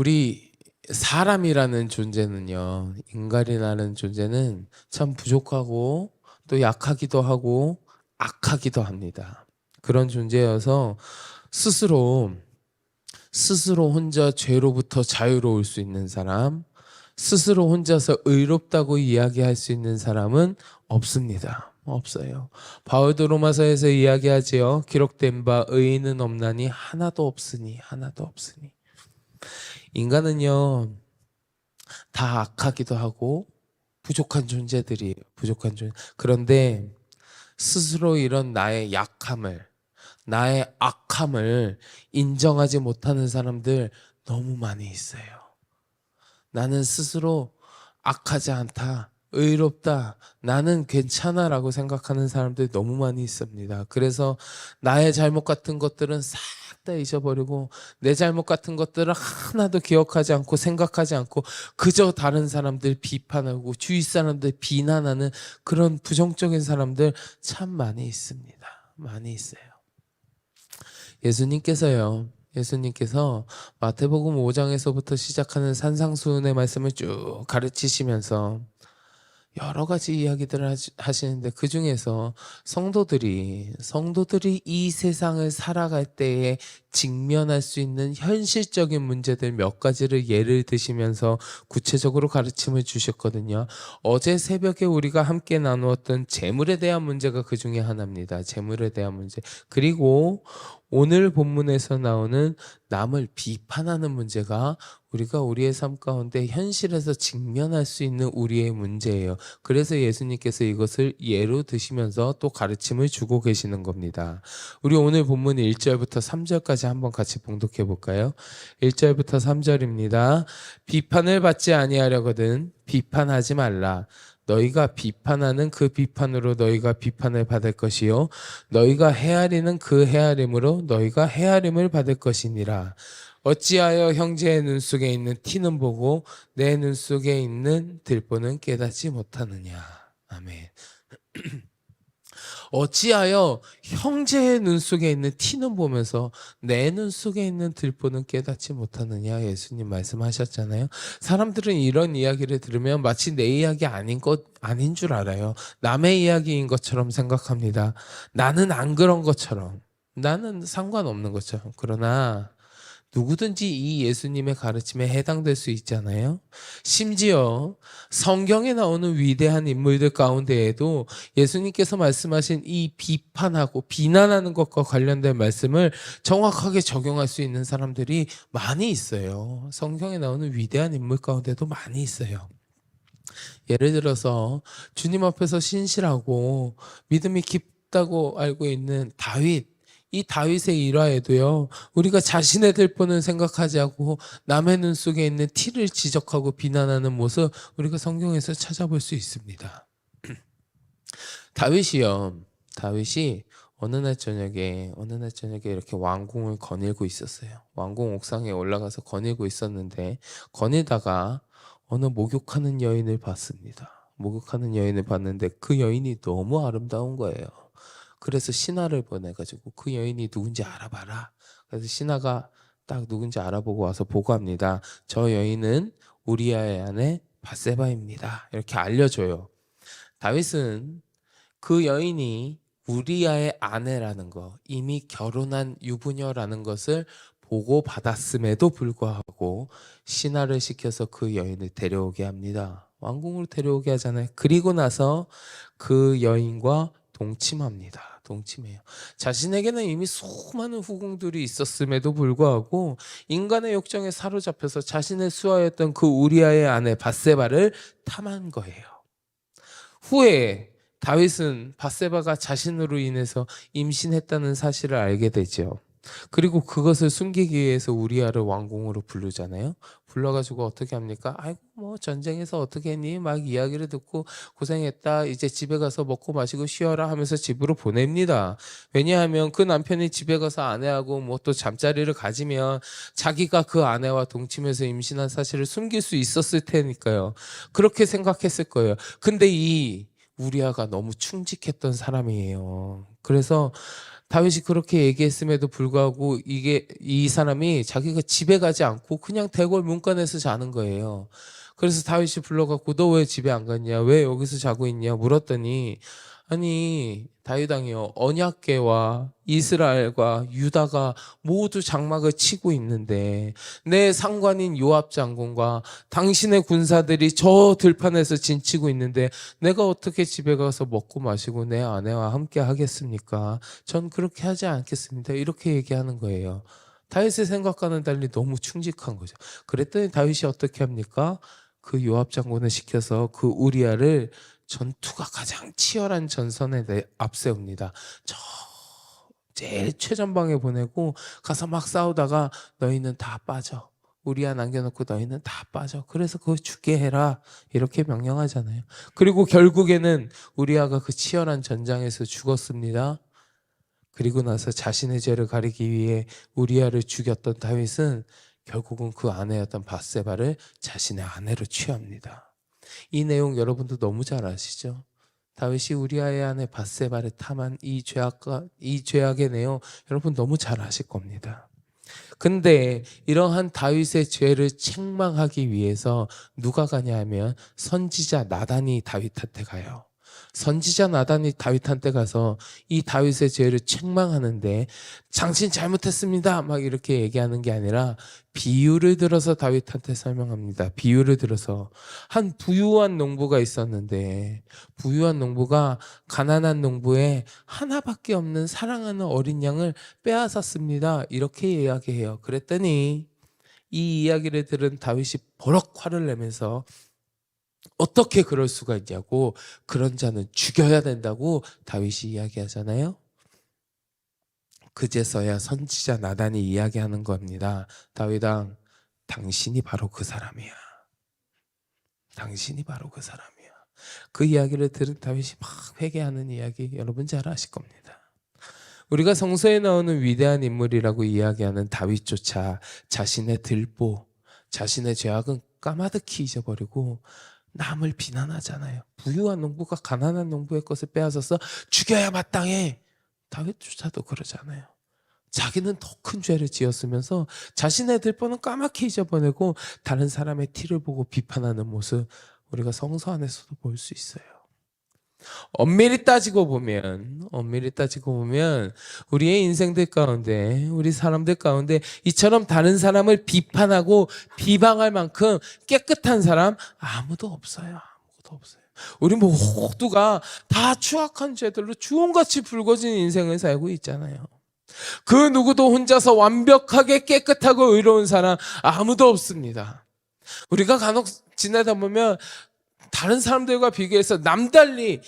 우리 사람이라는 존재는요, 인간이라는 존재는 참 부족하고 또 약하기도 하고 악하기도 합니다. 그런 존재여서 스스로 혼자 죄로부터 자유로울 수 있는 사람, 스스로 혼자서 의롭다고 이야기할 수 있는 사람은 없습니다. 없어요. 바울도 로마서에서 이야기하지요. 기록된 바 의인은 없나니 하나도 없으니. 인간은요, 다 악하기도 하고 부족한 존재들이에요. 그런데 스스로 이런 나의 약함을, 나의 악함을 인정하지 못하는 사람들 너무 많이 있어요. 나는 스스로 악하지 않다, 의롭다, 나는 괜찮아 라고 생각하는 사람들이 너무 많이 있습니다. 그래서 나의 잘못 같은 것들은 싹 다 잊어버리고 내 잘못 같은 것들을 하나도 기억하지 않고 생각하지 않고 그저 다른 사람들 비판하고 주위 사람들 비난하는 그런 부정적인 사람들 참 많이 있습니다. 많이 있어요. 예수님께서 마태복음 5장에서부터 시작하는 산상수훈의 말씀을 쭉 가르치시면서 여러 가지 이야기들을 하시는데 그 중에서 성도들이 이 세상을 살아갈 때에 직면할 수 있는 현실적인 문제들 몇 가지를 예를 드시면서 구체적으로 가르침을 주셨거든요. 어제 새벽에 우리가 함께 나누었던 재물에 대한 문제가 그 중에 하나입니다. 재물에 대한 문제. 그리고 오늘 본문에서 나오는 남을 비판하는 문제가 우리가 우리의 삶 가운데 현실에서 직면할 수 있는 우리의 문제예요. 그래서 예수님께서 이것을 예로 드시면서 또 가르침을 주고 계시는 겁니다. 우리 오늘 본문 1절부터 3절까지 한번 같이 봉독해 볼까요? 1절부터 3절입니다. 비판을 받지 아니하려거든 비판하지 말라. 너희가 비판하는 그 비판으로 너희가 비판을 받을 것이요 너희가 헤아리는 그 헤아림으로 너희가 헤아림을 받을 것이니라. 어찌하여 형제의 눈 속에 있는 티는 보고 내 눈 속에 있는 들보는 깨닫지 못하느냐. 아멘. 어찌하여 형제의 눈 속에 있는 티는 보면서 내 눈 속에 있는 들보는 깨닫지 못하느냐. 예수님 말씀하셨잖아요. 사람들은 이런 이야기를 들으면 마치 내 이야기 아닌 줄 알아요. 남의 이야기인 것처럼 생각합니다. 나는 안 그런 것처럼, 나는 상관없는 것처럼. 그러나 누구든지 이 예수님의 가르침에 해당될 수 있잖아요. 심지어 성경에 나오는 위대한 인물들 가운데에도 예수님께서 말씀하신 이 비판하고 비난하는 것과 관련된 말씀을 정확하게 적용할 수 있는 사람들이 많이 있어요. 성경에 나오는 위대한 인물 가운데도 많이 있어요. 예를 들어서 주님 앞에서 신실하고 믿음이 깊다고 알고 있는 다윗, 이 다윗의 일화에도요, 우리가 자신의 들보는 생각하지 않고 남의 눈 속에 있는 티를 지적하고 비난하는 모습 우리가 성경에서 찾아볼 수 있습니다. 다윗이 어느 날 저녁에 이렇게 왕궁을 거닐고 있었어요. 왕궁 옥상에 올라가서 거닐고 있었는데 거닐다가 어느 목욕하는 여인을 봤습니다. 목욕하는 여인을 봤는데 그 여인이 너무 아름다운 거예요. 그래서 신하를 보내가지고 그 여인이 누군지 알아봐라. 그래서 신하가 딱 누군지 알아보고 와서 보고합니다. 저 여인은 우리아의 아내 밧세바입니다. 이렇게 알려줘요. 다윗은 그 여인이 우리아의 아내라는 거, 이미 결혼한 유부녀라는 것을 보고 받았음에도 불구하고 신하를 시켜서 그 여인을 데려오게 합니다. 왕궁으로 데려오게 하잖아요. 그리고 나서 그 여인과 동침해요. 자신에게는 이미 수많은 후궁들이 있었음에도 불구하고 인간의 욕정에 사로잡혀서 자신의 수하였던 그 우리아의 아내 밧세바를 탐한 거예요. 후에 다윗은 밧세바가 자신으로 인해서 임신했다는 사실을 알게 되죠. 그리고 그것을 숨기기 위해서 우리아를 왕궁으로 부르잖아요. 불러가지고 어떻게 합니까? 아이고 뭐 전쟁에서 어떻게 했니? 막 이야기를 듣고 고생했다. 이제 집에 가서 먹고 마시고 쉬어라 하면서 집으로 보냅니다. 왜냐하면 그 남편이 집에 가서 아내하고 뭐 또 잠자리를 가지면 자기가 그 아내와 동침해서 임신한 사실을 숨길 수 있었을 테니까요. 그렇게 생각했을 거예요. 근데 이 우리아가 너무 충직했던 사람이에요. 그래서 다윗이 그렇게 얘기했음에도 불구하고 이 사람이 자기가 집에 가지 않고 그냥 대궐 문간에서 자는 거예요. 그래서 다윗이 불러갖고 너 왜 집에 안 갔냐? 왜 여기서 자고 있냐? 물었더니 아니 다윗 왕이요, 언약궤와 이스라엘과 유다가 모두 장막을 치고 있는데 내 상관인 요압 장군과 당신의 군사들이 저 들판에서 진치고 있는데 내가 어떻게 집에 가서 먹고 마시고 내 아내와 함께 하겠습니까? 전 그렇게 하지 않겠습니다. 이렇게 얘기하는 거예요. 다윗의 생각과는 달리 너무 충직한 거죠. 그랬더니 다윗이 어떻게 합니까? 그 요압 장군을 시켜서 그 우리아를 전투가 가장 치열한 전선에 앞세웁니다. 저 제일 최전방에 보내고 가서 막 싸우다가 너희는 다 빠져. 우리아 남겨놓고 너희는 다 빠져. 그래서 그거 죽게 해라. 이렇게 명령하잖아요. 그리고 결국에는 우리아가 그 치열한 전장에서 죽었습니다. 그리고 나서 자신의 죄를 가리기 위해 우리아를 죽였던 다윗은 결국은 그 아내였던 밧세바를 자신의 아내로 취합니다. 이 내용 여러분도 너무 잘 아시죠? 다윗이 우리아의 아내 밧세바를 탐한 이 죄악의 내용 여러분 너무 잘 아실 겁니다. 근데 이러한 다윗의 죄를 책망하기 위해서 누가 가냐 하면 선지자 나단이 다윗한테 가요. 선지자 나단이 다윗한테 가서 이 다윗의 죄를 책망하는데 당신 잘못했습니다 막 이렇게 얘기하는 게 아니라 비유를 들어서 다윗한테 설명합니다. 비유를 들어서 한 부유한 농부가 있었는데 부유한 농부가 가난한 농부의 하나밖에 없는 사랑하는 어린 양을 빼앗았습니다. 이렇게 이야기해요. 그랬더니 이 이야기를 들은 다윗이 버럭 화를 내면서 어떻게 그럴 수가 있냐고, 그런 자는 죽여야 된다고 다윗이 이야기하잖아요. 그제서야 선지자 나단이 이야기하는 겁니다. 다윗아, 당신이 바로 그 사람이야. 당신이 바로 그 사람이야. 그 이야기를 들은 다윗이 막 회개하는 이야기 여러분 잘 아실 겁니다. 우리가 성서에 나오는 위대한 인물이라고 이야기하는 다윗조차 자신의 들보, 자신의 죄악은 까마득히 잊어버리고 남을 비난하잖아요. 부유한 농부가 가난한 농부의 것을 빼앗아서 죽여야 마땅해. 다윗조차도 그러잖아요. 자기는 더 큰 죄를 지었으면서 자신의 들보는 까맣게 잊어버리고 다른 사람의 티를 보고 비판하는 모습, 우리가 성서 안에서도 볼 수 있어요. 엄밀히 따지고 보면 우리의 인생들 가운데, 우리 사람들 가운데 이처럼 다른 사람을 비판하고 비방할 만큼 깨끗한 사람 아무도 없어요. 아무도 없어요. 우리 모두가 다 추악한 죄들로 주홍같이 붉어진 인생을 살고 있잖아요. 그 누구도 혼자서 완벽하게 깨끗하고 의로운 사람 아무도 없습니다. 우리가 간혹 지내다 보면 다른 사람들과 비교해서 남달리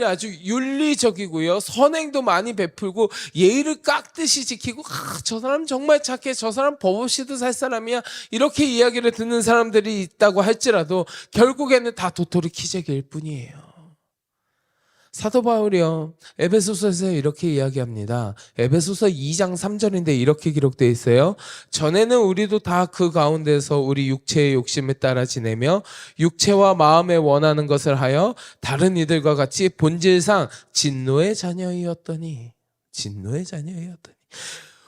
아주 윤리적이고요, 선행도 많이 베풀고 예의를 깍듯이 지키고, 저 사람 정말 착해, 저 사람 법 없이도 살 사람이야, 이렇게 이야기를 듣는 사람들이 있다고 할지라도 결국에는 다 도토리 키재기일 뿐이에요. 사도 바울이요, 에베소서에서 이렇게 이야기합니다. 에베소서 2장 3절인데 이렇게 기록되어 있어요. 전에는 우리도 다 그 가운데서 우리 육체의 욕심을 따라 지내며 육체와 마음에 원하는 것을 하여 다른 이들과 같이 본질상 진노의 자녀이었더니.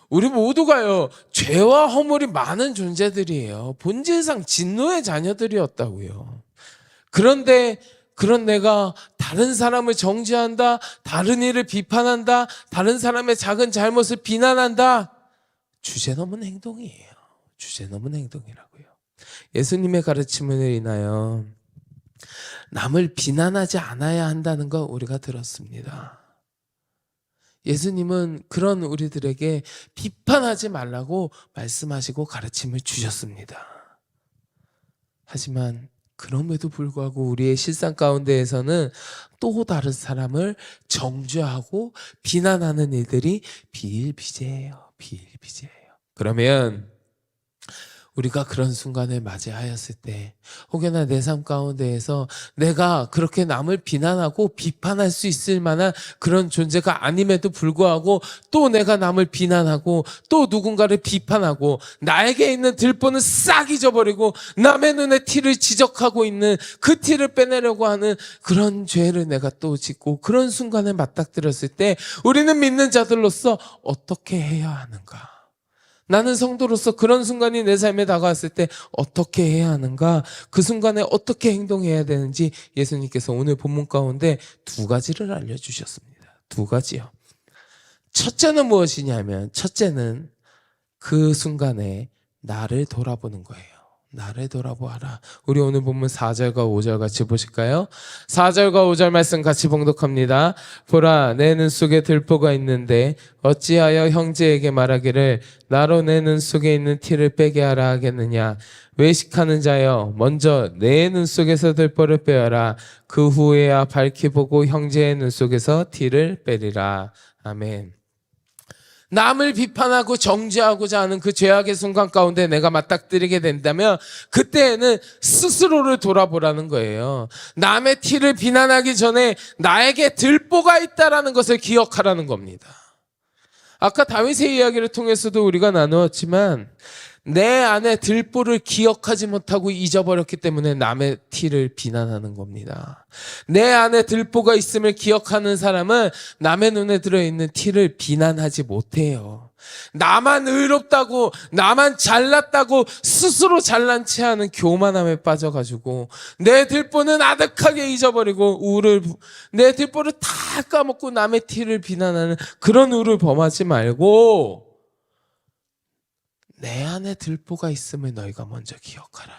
우리 모두가요, 죄와 허물이 많은 존재들이에요. 본질상 진노의 자녀들이었다고요. 그런데 그런 내가 다른 사람을 정죄한다, 다른 일을 비판한다, 다른 사람의 작은 잘못을 비난한다, 주제넘은 행동이에요. 주제넘은 행동이라고요. 예수님의 가르침을 인하여 남을 비난하지 않아야 한다는 거 우리가 들었습니다. 예수님은 그런 우리들에게 비판하지 말라고 말씀하시고 가르침을 주셨습니다. 하지만 그럼에도 불구하고 우리의 실상 가운데에서는 또 다른 사람을 정죄하고 비난하는 일들이 비일비재해요. 그러면 우리가 그런 순간을 맞이하였을 때, 혹여나 내 삶 가운데에서 내가 그렇게 남을 비난하고 비판할 수 있을 만한 그런 존재가 아님에도 불구하고 또 내가 남을 비난하고 또 누군가를 비판하고 나에게 있는 들보는 싹 잊어버리고 남의 눈에 티를 지적하고 있는 그 티를 빼내려고 하는 그런 죄를 내가 또 짓고, 그런 순간에 맞닥뜨렸을 때 우리는 믿는 자들로서 어떻게 해야 하는가? 나는 성도로서 그런 순간이 내 삶에 다가왔을 때 어떻게 해야 하는가? 그 순간에 어떻게 행동해야 되는지 예수님께서 오늘 본문 가운데 두 가지를 알려주셨습니다. 두 가지요. 첫째는 무엇이냐면, 첫째는 그 순간에 나를 돌아보는 거예요. 나를 돌아보아라. 우리 오늘 본문 4절과 5절 같이 보실까요? 4절과 5절 말씀 같이 봉독합니다. 보라, 내 눈 속에 들보가 있는데 어찌하여 형제에게 말하기를 나로 내 눈 속에 있는 티를 빼게 하라 하겠느냐? 외식하는 자여, 먼저 내 눈 속에서 들보를 빼어라. 그 후에야 밝히 보고 형제의 눈 속에서 티를 빼리라. 아멘. 남을 비판하고 정죄하고자 하는 그 죄악의 순간 가운데 내가 맞닥뜨리게 된다면 그때에는 스스로를 돌아보라는 거예요. 남의 티를 비난하기 전에 나에게 들보가 있다라는 것을 기억하라는 겁니다. 아까 다윗의 이야기를 통해서도 우리가 나누었지만 내 안에 들보를 기억하지 못하고 잊어버렸기 때문에 남의 티를 비난하는 겁니다. 내 안에 들보가 있음을 기억하는 사람은 남의 눈에 들어있는 티를 비난하지 못해요. 나만 의롭다고, 나만 잘났다고 스스로 잘난 체하는 교만함에 빠져가지고 내 들보는 아득하게 잊어버리고 내 들보를 다 까먹고 남의 티를 비난하는 그런 우를 범하지 말고 내 안에 들보가 있음을 너희가 먼저 기억하라.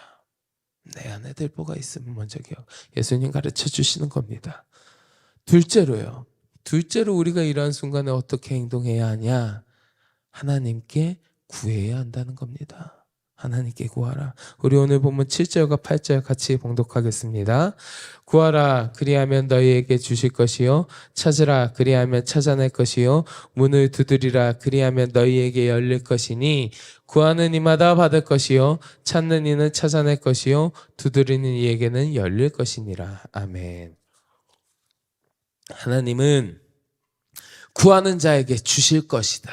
내 안에 들보가 있음을 먼저 기억. 예수님 가르쳐 주시는 겁니다. 둘째로 우리가 이러한 순간에 어떻게 행동해야 하냐? 하나님께 구해야 한다는 겁니다. 하나님께 구하라. 우리 오늘 본문 7절과 8절 같이 봉독하겠습니다. 구하라, 그리하면 너희에게 주실 것이요, 찾으라, 그리하면 찾아낼 것이요, 문을 두드리라, 그리하면 너희에게 열릴 것이니 구하는 이마다 받을 것이요, 찾는 이는 찾아낼 것이요, 두드리는 이에게는 열릴 것이니라. 아멘. 하나님은 구하는 자에게 주실 것이다.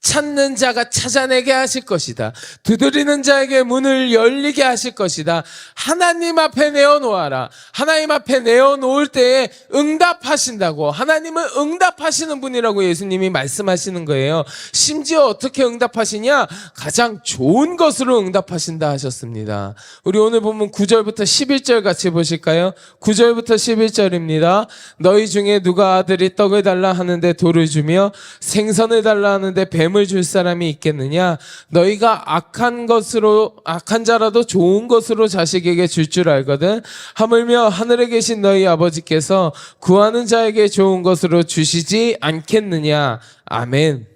찾는 자가 찾아내게 하실 것이다. 두드리는 자에게 문을 열리게 하실 것이다. 하나님 앞에 내어놓아라. 하나님 앞에 내어놓을 때에 응답하신다고. 하나님은 응답하시는 분이라고 예수님이 말씀하시는 거예요. 심지어 어떻게 응답하시냐? 가장 좋은 것으로 응답하신다 하셨습니다. 우리 오늘 보면 9절부터 11절 같이 보실까요? 9절부터 11절입니다. 너희 중에 누가 아들이 떡을 달라 하는데 돌을 주며 생선을 달라 하는데 뱀을 줄 사람이 있겠느냐? 너희가 악한 자라도 좋은 것으로 자식에게 줄 줄 알거든. 하물며 하늘에 계신 너희 아버지께서 구하는 자에게 좋은 것으로 주시지 않겠느냐? 아멘.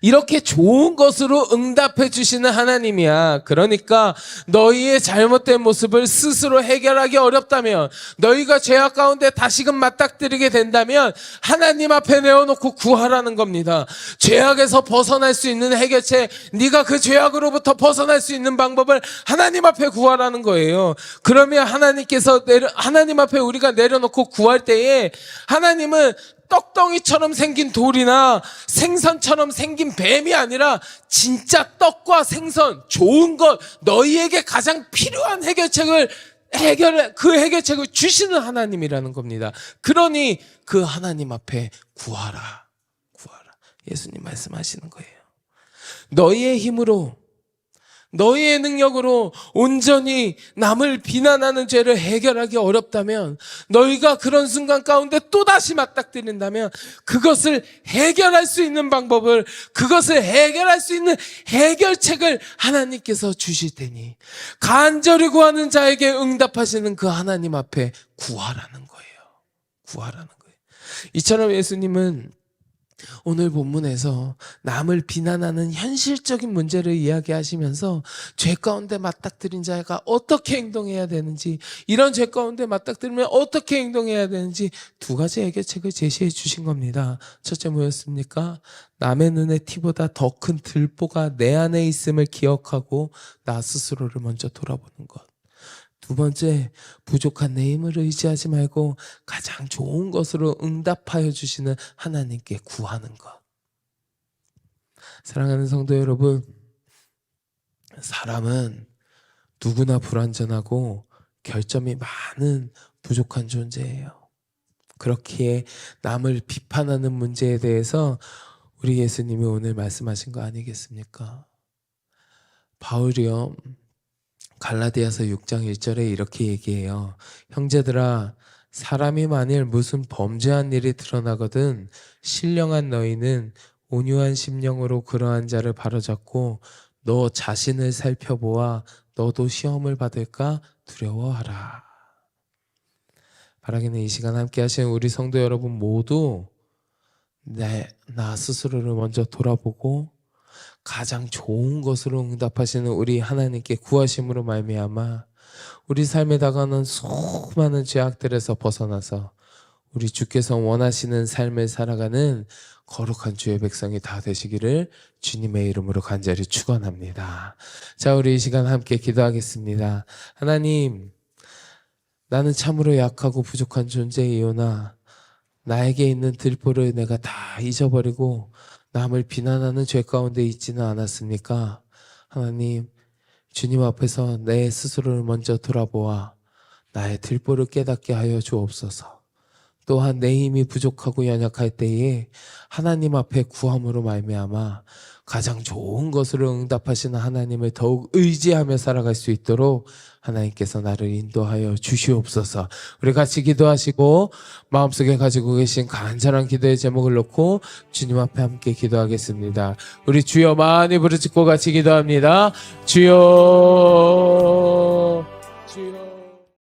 이렇게 좋은 것으로 응답해 주시는 하나님이야. 그러니까 너희의 잘못된 모습을 스스로 해결하기 어렵다면, 너희가 죄악 가운데 다시금 맞닥뜨리게 된다면 하나님 앞에 내어놓고 구하라는 겁니다. 죄악에서 벗어날 수 있는 해결책, 네가 그 죄악으로부터 벗어날 수 있는 방법을 하나님 앞에 구하라는 거예요. 그러면 하나님 앞에 우리가 내려놓고 구할 때에 하나님은 떡덩이처럼 생긴 돌이나 생선처럼 생긴 뱀이 아니라 진짜 떡과 생선, 좋은 것, 너희에게 가장 필요한 그 해결책을 주시는 하나님이라는 겁니다. 그러니 그 하나님 앞에 구하라. 예수님 말씀하시는 거예요. 너희의 힘으로, 너희의 능력으로 온전히 남을 비난하는 죄를 해결하기 어렵다면, 너희가 그런 순간 가운데 또다시 맞닥뜨린다면 그것을 해결할 수 있는 방법을, 그것을 해결할 수 있는 해결책을 하나님께서 주실 테니 간절히 구하는 자에게 응답하시는 그 하나님 앞에 구하라는 거예요. 이처럼 예수님은 오늘 본문에서 남을 비난하는 현실적인 문제를 이야기하시면서 죄 가운데 맞닥뜨린 자가 어떻게 행동해야 되는지, 이런 죄 가운데 맞닥뜨리면 어떻게 행동해야 되는지 두 가지 해결책을 제시해 주신 겁니다. 첫째 뭐였습니까? 남의 눈에 티보다 더 큰 들보가 내 안에 있음을 기억하고 나 스스로를 먼저 돌아보는 것. 두 번째, 부족한 내 힘을 의지하지 말고 가장 좋은 것으로 응답하여 주시는 하나님께 구하는 것. 사랑하는 성도 여러분, 사람은 누구나 불완전하고 결점이 많은 부족한 존재예요. 그렇기에 남을 비판하는 문제에 대해서 우리 예수님이 오늘 말씀하신 거 아니겠습니까? 바울이요, 갈라디아서 6장 1절에 이렇게 얘기해요. 형제들아, 사람이 만일 무슨 범죄한 일이 드러나거든 신령한 너희는 온유한 심령으로 그러한 자를 바로잡고 너 자신을 살펴보아 너도 시험을 받을까 두려워하라. 바라기는 이 시간 함께 하시는 우리 성도 여러분 모두 나 스스로를 먼저 돌아보고 가장 좋은 것으로 응답하시는 우리 하나님께 구하심으로 말미암아 우리 삶에 다가오는 수많은 죄악들에서 벗어나서 우리 주께서 원하시는 삶을 살아가는 거룩한 주의 백성이 다 되시기를 주님의 이름으로 간절히 축원합니다. 자, 우리 이 시간 함께 기도하겠습니다. 하나님, 나는 참으로 약하고 부족한 존재이오나 나에게 있는 들보를 내가 다 잊어버리고 남을 비난하는 죄 가운데 있지는 않았습니까? 하나님, 주님 앞에서 내 스스로를 먼저 돌아보아 나의 들보를 깨닫게 하여 주옵소서. 또한 내 힘이 부족하고 연약할 때에 하나님 앞에 구함으로 말미암아 가장 좋은 것으로 응답하시는 하나님을 더욱 의지하며 살아갈 수 있도록 하나님께서 나를 인도하여 주시옵소서. 우리 같이 기도하시고 마음속에 가지고 계신 간절한 기도의 제목을 놓고 주님 앞에 함께 기도하겠습니다. 우리 주여 많이 부르짖고 같이 기도합니다. 주여, 주여.